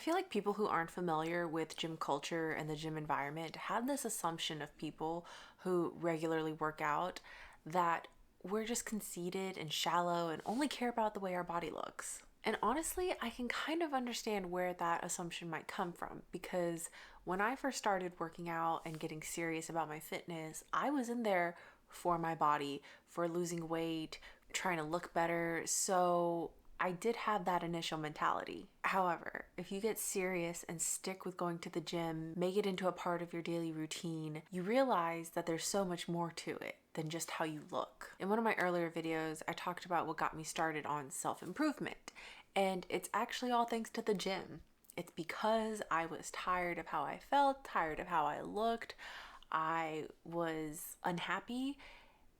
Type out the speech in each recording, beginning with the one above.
feel like people who aren't familiar with gym culture and the gym environment have this assumption of people who regularly work out that we're just conceited and shallow and only care about the way our body looks. And honestly, I can kind of understand where that assumption might come from because when I first started working out and getting serious about my fitness, I was in there for my body, for losing weight, trying to look better. So I did have that initial mentality. However, if you get serious and stick with going to the gym, make it into a part of your daily routine, you realize that there's so much more to it than just how you look. In one of my earlier videos, I talked about what got me started on self-improvement, and it's actually all thanks to the gym. It's because I was tired of how I felt, tired of how I looked. I was unhappy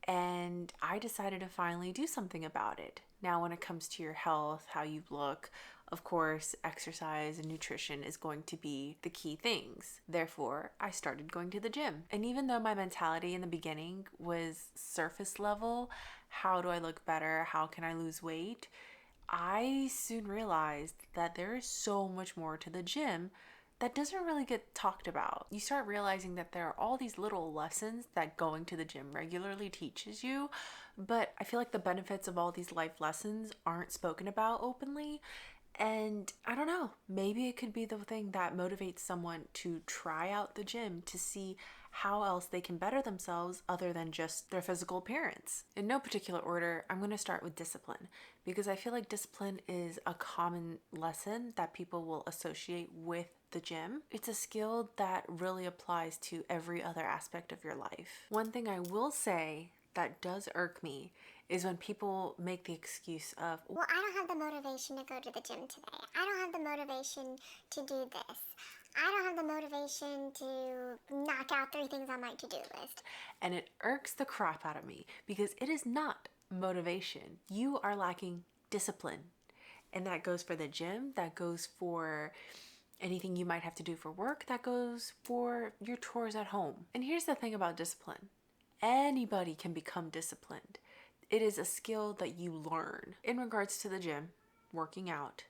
and I decided to finally do something about it. Now, when it comes to your health, how you look, of course, exercise and nutrition is going to be the key things. Therefore, I started going to the gym. And even though my mentality in the beginning was surface level, how do I look better? How can I lose weight? I soon realized that there is so much more to the gym that doesn't really get talked about. You start realizing that there are all these little lessons that going to the gym regularly teaches you, but I feel like the benefits of all these life lessons aren't spoken about openly. And I don't know, maybe it could be the thing that motivates someone to try out the gym to see how else they can better themselves other than just their physical appearance. In no particular order, I'm going to start with discipline because I feel like discipline is a common lesson that people will associate with the gym. It's a skill that really applies to every other aspect of your life. One thing I will say that does irk me is when people make the excuse of, well, I don't have the motivation to go to the gym today. I don't have the motivation to do this. I don't have the motivation to knock out 3 things on my to-do list. And it irks the crap out of me because it is not motivation. You are lacking discipline. And that goes for the gym, that goes for anything you might have to do for work, that goes for your chores at home. And here's the thing about discipline. Anybody can become disciplined. It is a skill that you learn. In regards to the gym, working out,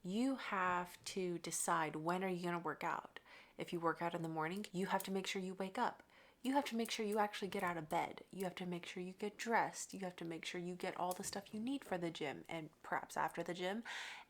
you have to decide when are you going to work out. If you work out in the morning, you have to make sure you wake up. You have to make sure you actually get out of bed. You have to make sure you get dressed. You have to make sure you get all the stuff you need for the gym and perhaps after the gym.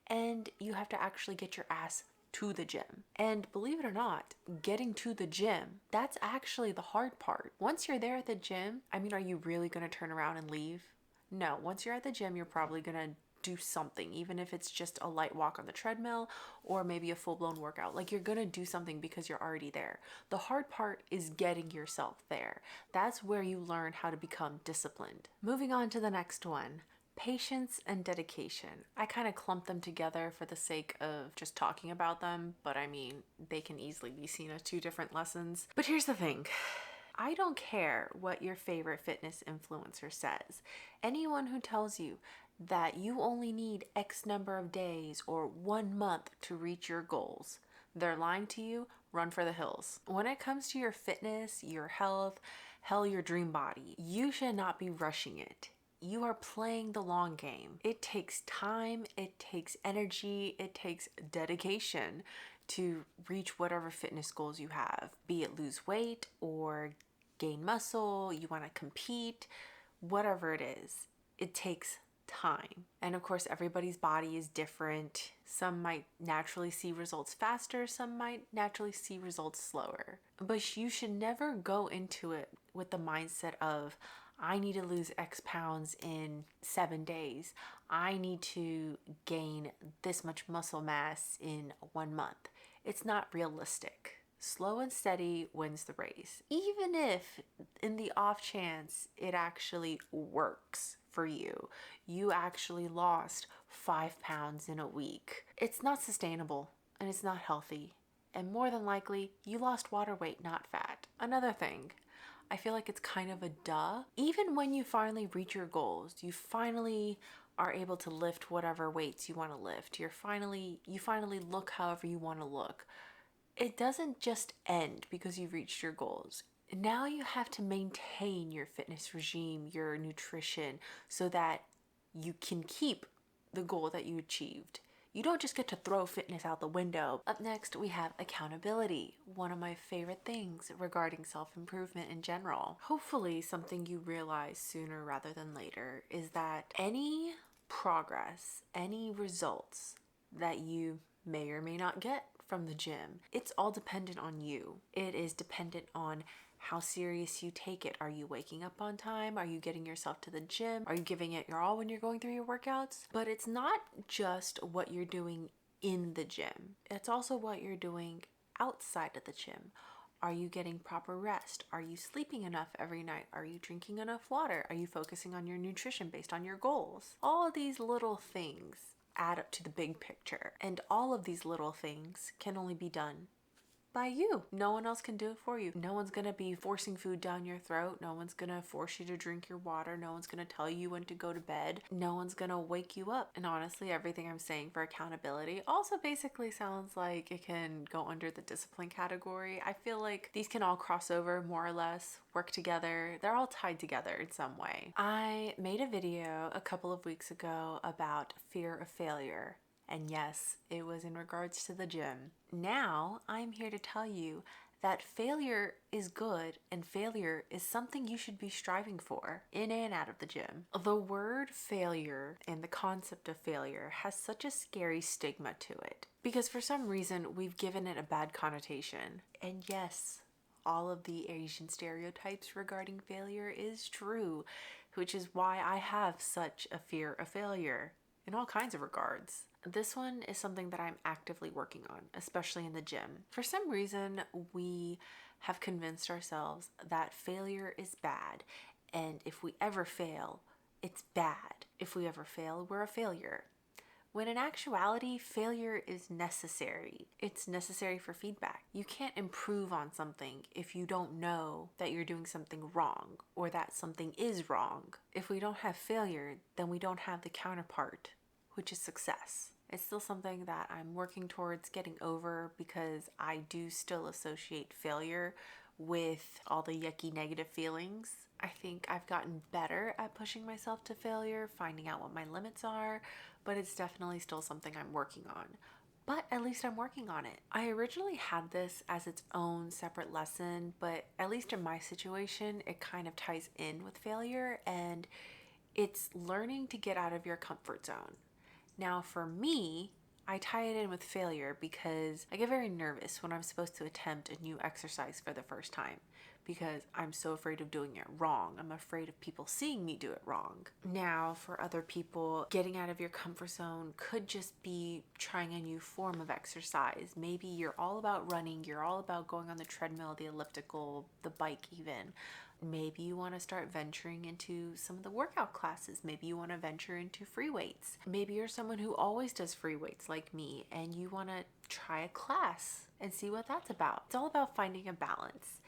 And you have to actually get your ass to the gym. And believe it or not, getting to the gym, that's actually the hard part. Once you're there at the gym, I mean, are you really going to turn around and leave? No, once you're at the gym, you're probably going to do something, even if it's just a light walk on the treadmill or maybe a full-blown workout. Like, you're going to do something because you're already there. The hard part is getting yourself there. That's where you learn how to become disciplined. Moving on to the next one. Patience and dedication. I kind of clump them together for the sake of just talking about them, but I mean, they can easily be seen as 2 different lessons. But here's the thing. I don't care what your favorite fitness influencer says. Anyone who tells you that you only need X number of days or 1 month to reach your goals, they're lying to you. Run for the hills. When it comes to your fitness, your health, hell, your dream body, you should not be rushing it. You are playing the long game. It takes time, it takes energy, it takes dedication to reach whatever fitness goals you have, be it lose weight or gain muscle, you want to compete, whatever it is. It takes time. And of course, everybody's body is different. Some might naturally see results faster, some might naturally see results slower. But you should never go into it with the mindset of, I need to lose X pounds in 7 days. I need to gain this much muscle mass in 1 month. It's not realistic. Slow and steady wins the race. Even if in the off chance it actually works for you, you actually lost 5 pounds in a week. It's not sustainable and it's not healthy. And more than likely, you lost water weight, not fat. Another thing, I feel like it's kind of a duh. Even when you finally reach your goals, you finally are able to lift whatever weights you want to lift. You finally look however you want to look. It doesn't just end because you've reached your goals. Now you have to maintain your fitness regime, your nutrition, so that you can keep the goal that you achieved. You don't just get to throw fitness out the window. Up next, we have accountability, one of my favorite things regarding self-improvement in general. Hopefully, something you realize sooner rather than later is that any progress, any results that you may or may not get from the gym, it's all dependent on you. It is dependent on how serious you take it. Are you waking up on time? Are you getting yourself to the gym? Are you giving it your all when you're going through your workouts? But it's not just what you're doing in the gym. It's also what you're doing outside of the gym. Are you getting proper rest? Are you sleeping enough every night? Are you drinking enough water? Are you focusing on your nutrition based on your goals? All of these little things add up to the big picture. And all of these little things can only be done by you. No one else can do it for you. No one's gonna be forcing food down your throat. No one's gonna force you to drink your water. No one's gonna tell you when to go to bed. No one's gonna wake you up. And honestly, everything I'm saying for accountability also basically sounds like it can go under the discipline category. I feel like these can all cross over more or less, work together. They're all tied together in some way. I made a video a couple of weeks ago about fear of failure. And yes, it was in regards to the gym. Now, I'm here to tell you that failure is good and failure is something you should be striving for in and out of the gym. The word failure and the concept of failure has such a scary stigma to it because for some reason we've given it a bad connotation. And yes, all of the Asian stereotypes regarding failure is true, which is why I have such a fear of failure in all kinds of regards. This one is something that I'm actively working on, especially in the gym. For some reason, we have convinced ourselves that failure is bad, and if we ever fail, it's bad. If we ever fail, we're a failure. When in actuality, failure is necessary. It's necessary for feedback. You can't improve on something if you don't know that you're doing something wrong or that something is wrong. If we don't have failure, then we don't have the counterpart, which is success. It's still something that I'm working towards getting over because I do still associate failure with all the yucky negative feelings. I think I've gotten better at pushing myself to failure, finding out what my limits are, but it's definitely still something I'm working on. But at least I'm working on it. I originally had this as its own separate lesson, but at least in my situation, it kind of ties in with failure, and it's learning to get out of your comfort zone. Now, for me, I tie it in with failure because I get very nervous when I'm supposed to attempt a new exercise for the first time because I'm so afraid of doing it wrong. I'm afraid of people seeing me do it wrong. Now, for other people, getting out of your comfort zone could just be trying a new form of exercise. Maybe you're all about running, you're all about going on the treadmill, the elliptical, the bike even. Maybe you want to start venturing into some of the workout classes. Maybe you want to venture into free weights. Maybe you're someone who always does free weights like me and you want to try a class and see what that's about. It's all about finding a balance.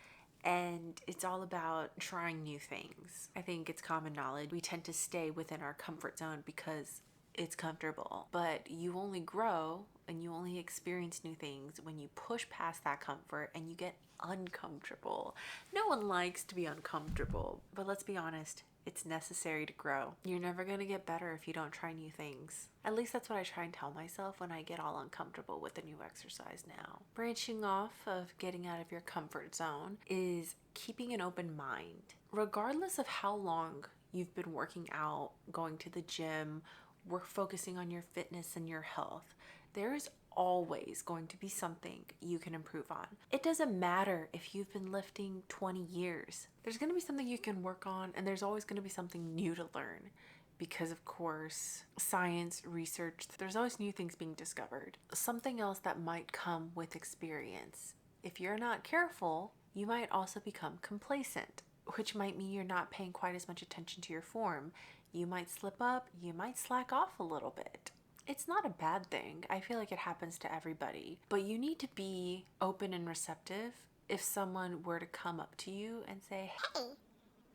And it's all about trying new things. I think it's common knowledge. We tend to stay within our comfort zone because it's comfortable. But you only grow and you only experience new things when you push past that comfort and you get uncomfortable. No one likes to be uncomfortable, but let's be honest, it's necessary to grow. You're never going to get better if you don't try new things. At least that's what I try and tell myself when I get all uncomfortable with a new exercise now. Branching off of getting out of your comfort zone is keeping an open mind. Regardless of how long you've been working out, going to the gym, we're focusing on your fitness and your health, there is always going to be something you can improve on. It doesn't matter if you've been lifting 20 years. There's going to be something you can work on, and there's always going to be something new to learn because, of course, science, research, there's always new things being discovered. Something else that might come with experience. If you're not careful, you might also become complacent, which might mean you're not paying quite as much attention to your form. You might slip up, you might slack off a little bit. It's not a bad thing. I feel like it happens to everybody. But you need to be open and receptive if someone were to come up to you and say, Hey,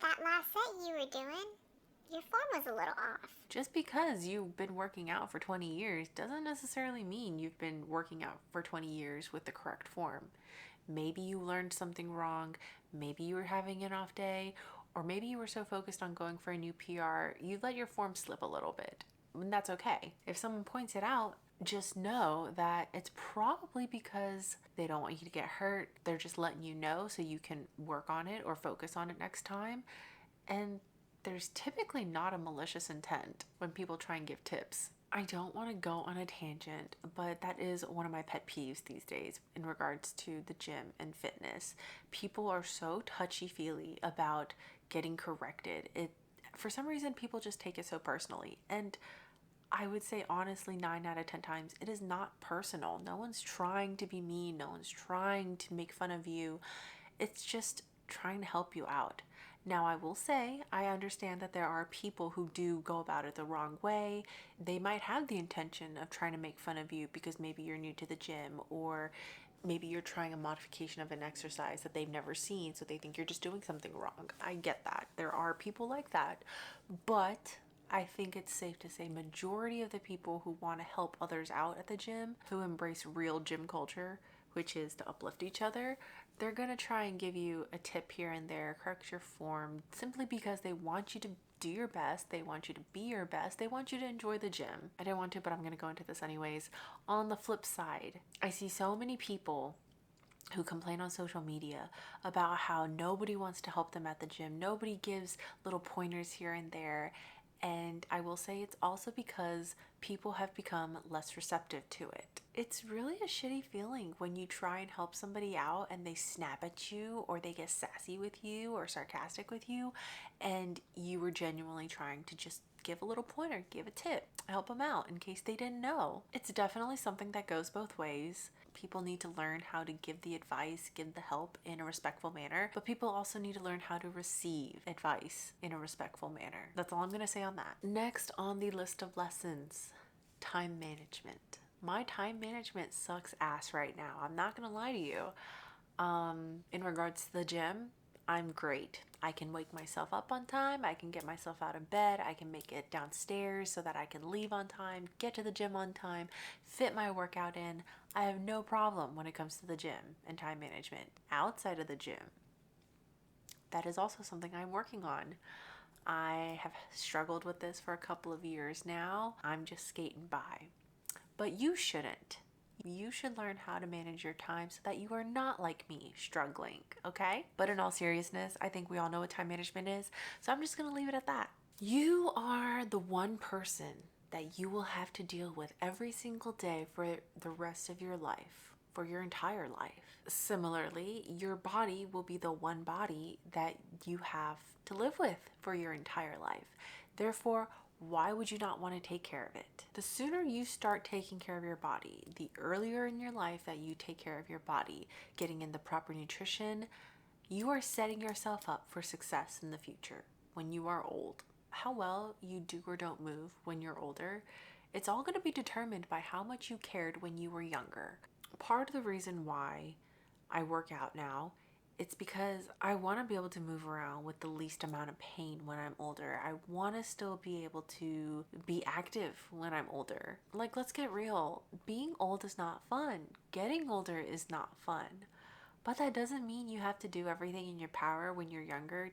that last set you were doing, your form was a little off. Just because you've been working out for 20 years doesn't necessarily mean you've been working out for 20 years with the correct form. Maybe you learned something wrong, maybe you were having an off day, or maybe you were so focused on going for a new PR, you let your form slip a little bit. And that's okay. If someone points it out, just know that it's probably because they don't want you to get hurt. They're just letting you know so you can work on it or focus on it next time. And there's typically not a malicious intent when people try and give tips. I don't want to go on a tangent, but that is one of my pet peeves these days in regards to the gym and fitness. People are so touchy-feely about getting corrected. For some reason, people just take it so personally. And I would say honestly, 9 out of 10 times, it is not personal. No one's trying to be mean. No one's trying to make fun of you. It's just trying to help you out. Now, I will say, I understand that there are people who do go about it the wrong way. They might have the intention of trying to make fun of you because maybe you're new to the gym, or maybe you're trying a modification of an exercise that they've never seen, so they think you're just doing something wrong. I get that. There are people like that. But I think it's safe to say majority of the people who want to help others out at the gym, who embrace real gym culture, which is to uplift each other, they're going to try and give you a tip here and there, correct your form, simply because they want you to do your best. They want you to be your best. They want you to enjoy the gym. I didn't want to, but I'm going to go into this anyways. On the flip side, I see so many people who complain on social media about how nobody wants to help them at the gym. Nobody gives little pointers here and there. And I will say it's also because people have become less receptive to it. It's really a shitty feeling when you try and help somebody out and they snap at you or they get sassy with you or sarcastic with you, and you were genuinely trying to just give a little pointer, give a tip, help them out in case they didn't know. It's definitely something that goes both ways. People need to learn how to give the advice, give the help in a respectful manner, but people also need to learn how to receive advice in a respectful manner. That's all I'm going to say on that. Next on the list of lessons, time management. My time management sucks ass right now. I'm not going to lie to you. In regards to the gym, I'm great. I can wake myself up on time. I can get myself out of bed. I can make it downstairs so that I can leave on time, get to the gym on time, fit my workout in. I have no problem when it comes to the gym and time management. Outside of the gym, that is also something I'm working on. I have struggled with this for a couple of years now. I'm just skating by. But you shouldn't. You should learn how to manage your time so that you are not like me, struggling, okay? But in all seriousness, I think we all know what time management is, so I'm just gonna leave it at that. You are the one person that you will have to deal with every single day for the rest of your life, for your entire life. Similarly, your body will be the one body that you have to live with for your entire life. Therefore, why would you not want to take care of it? The sooner you start taking care of your body, the earlier in your life that you take care of your body, getting in the proper nutrition, you are setting yourself up for success in the future when you are old. How well you do or don't move when you're older, it's all going to be determined by how much you cared when you were younger. Part of the reason why I work out now, it's because I want to be able to move around with the least amount of pain when I'm older. I want to still be able to be active when I'm older. Like, let's get real. Being old is not fun. Getting older is not fun. But that doesn't mean you have to do everything in your power when you're younger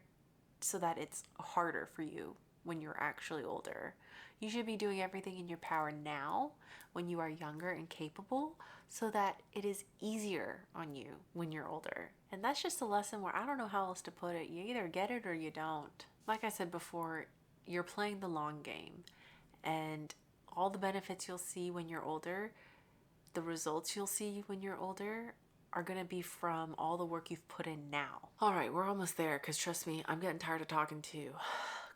so that it's harder for you when you're actually older. You should be doing everything in your power now when you are younger and capable so that it is easier on you when you're older. And that's just a lesson where I don't know how else to put it. You either get it or you don't. Like I said before, you're playing the long game, and all the benefits you'll see when you're older, the results you'll see when you're older, are going to be from all the work you've put in now. All right, we're almost there because trust me, I'm getting tired of talking too.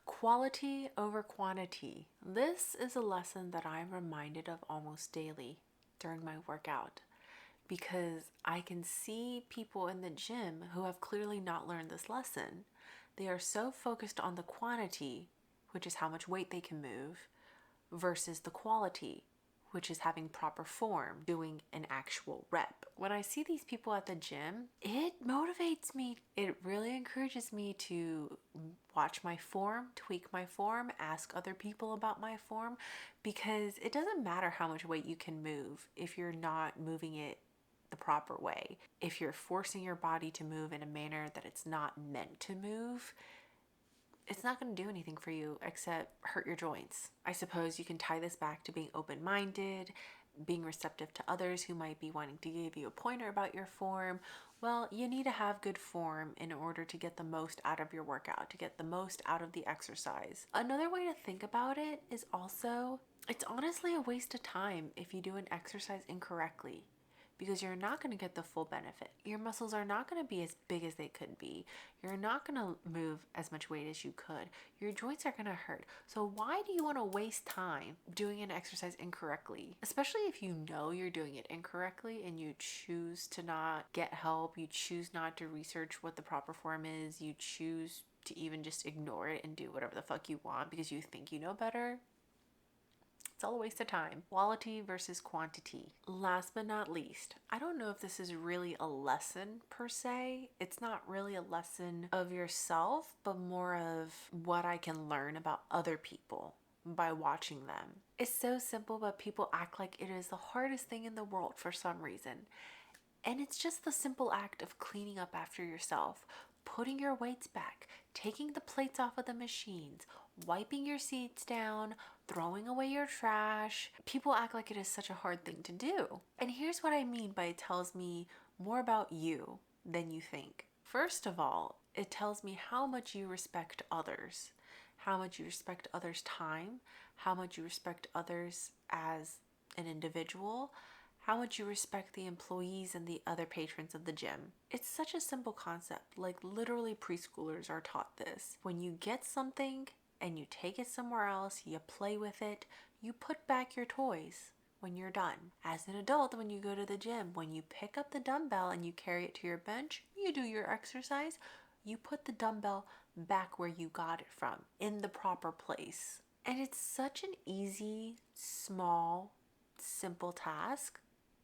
Quality over quantity. This is a lesson that I'm reminded of almost daily during my workout because I can see people in the gym who have clearly not learned this lesson. They are so focused on the quantity, which is how much weight they can move, versus the quality, which is having proper form, doing an actual rep. When I see these people at the gym, it motivates me. It really encourages me to watch my form, tweak my form, ask other people about my form, because it doesn't matter how much weight you can move if you're not moving it the proper way. If you're forcing your body to move in a manner that it's not meant to move, it's not going to do anything for you except hurt your joints. I suppose you can tie this back to being open-minded, being receptive to others who might be wanting to give you a pointer about your form. Well, you need to have good form in order to get the most out of your workout, to get the most out of the exercise. Another way to think about it is also, it's honestly a waste of time if you do an exercise incorrectly, because you're not going to get the full benefit. Your muscles are not going to be as big as they could be. You're not going to move as much weight as you could. Your joints are going to hurt. So why do you want to waste time doing an exercise incorrectly? Especially if you know you're doing it incorrectly and you choose to not get help, you choose not to research what the proper form is, you choose to even just ignore it and do whatever the fuck you want because you think you know better. It's all a waste of time. Quality versus quantity. Last but not least, I don't know if this is really a lesson per se. It's not really a lesson of yourself, but more of what I can learn about other people by watching them. It's so simple, but people act like it is the hardest thing in the world for some reason. And it's just the simple act of cleaning up after yourself, putting your weights back, taking the plates off of the machines, wiping your seats down, throwing away your trash. People act like it is such a hard thing to do. And here's what I mean by it tells me more about you than you think. First of all, it tells me how much you respect others, how much you respect others' time, how much you respect others as an individual, how much you respect the employees and the other patrons of the gym. It's such a simple concept, like literally preschoolers are taught this. When you get something and you take it somewhere else, you play with it, you put back your toys when you're done. As an adult, when you go to the gym, when you pick up the dumbbell and you carry it to your bench, you do your exercise, you put the dumbbell back where you got it from, in the proper place. And it's such an easy, small, simple task,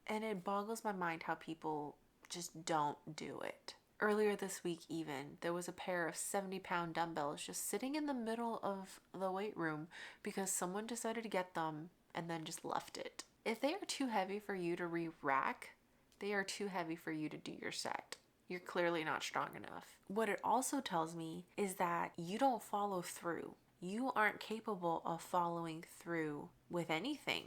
and it boggles my mind how people just don't do it. Earlier this week even, there was a pair of 70-pound dumbbells just sitting in the middle of the weight room because someone decided to get them and then just left it. If they are too heavy for you to re-rack, they are too heavy for you to do your set. You're clearly not strong enough. What it also tells me is that you don't follow through. You aren't capable of following through with anything,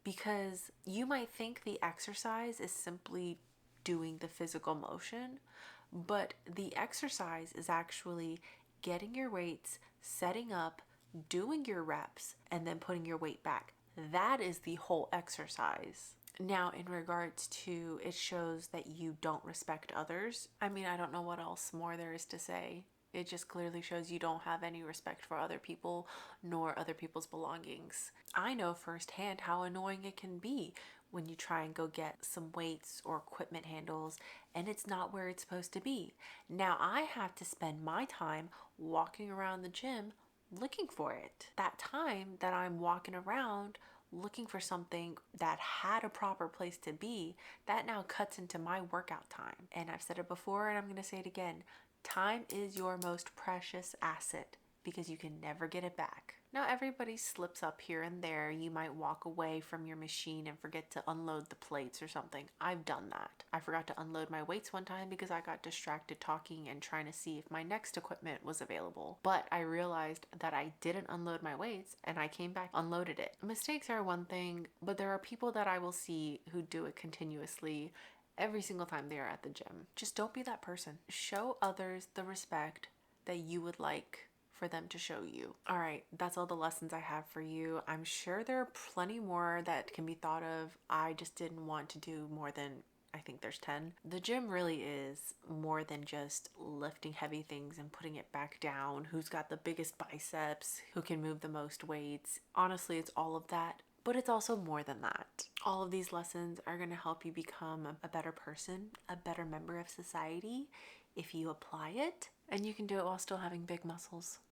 because you might think the exercise is simply doing the physical motion, but the exercise is actually getting your weights, setting up, doing your reps, and then putting your weight back. That is the whole exercise. Now, in regards to it shows that you don't respect others, I mean, I don't know what else more there is to say. It just clearly shows you don't have any respect for other people nor other people's belongings. I know firsthand how annoying it can be when you try and go get some weights or equipment handles and it's not where it's supposed to be. Now I have to spend my time walking around the gym looking for it. That time that I'm walking around looking for something that had a proper place to be, that now cuts into my workout time. And I've said it before and I'm going to say it again. Time is your most precious asset because you can never get it back. Now everybody slips up here and there. You might walk away from your machine and forget to unload the plates or something. I've done that. I forgot to unload my weights one time because I got distracted talking and trying to see if my next equipment was available. But I realized that I didn't unload my weights and I came back, unloaded it. Mistakes are one thing, but there are people that I will see who do it continuously every single time they are at the gym. Just don't be that person. Show others the respect that you would like for them to show you. All right, that's all the lessons I have for you. I'm sure there are plenty more that can be thought of. I just didn't want to do more than, I think there's 10. The gym really is more than just lifting heavy things and putting it back down. Who's got the biggest biceps? Who can move the most weights? Honestly, it's all of that. But it's also more than that. All of these lessons are going to help you become a better person, a better member of society if you apply it. And you can do it while still having big muscles.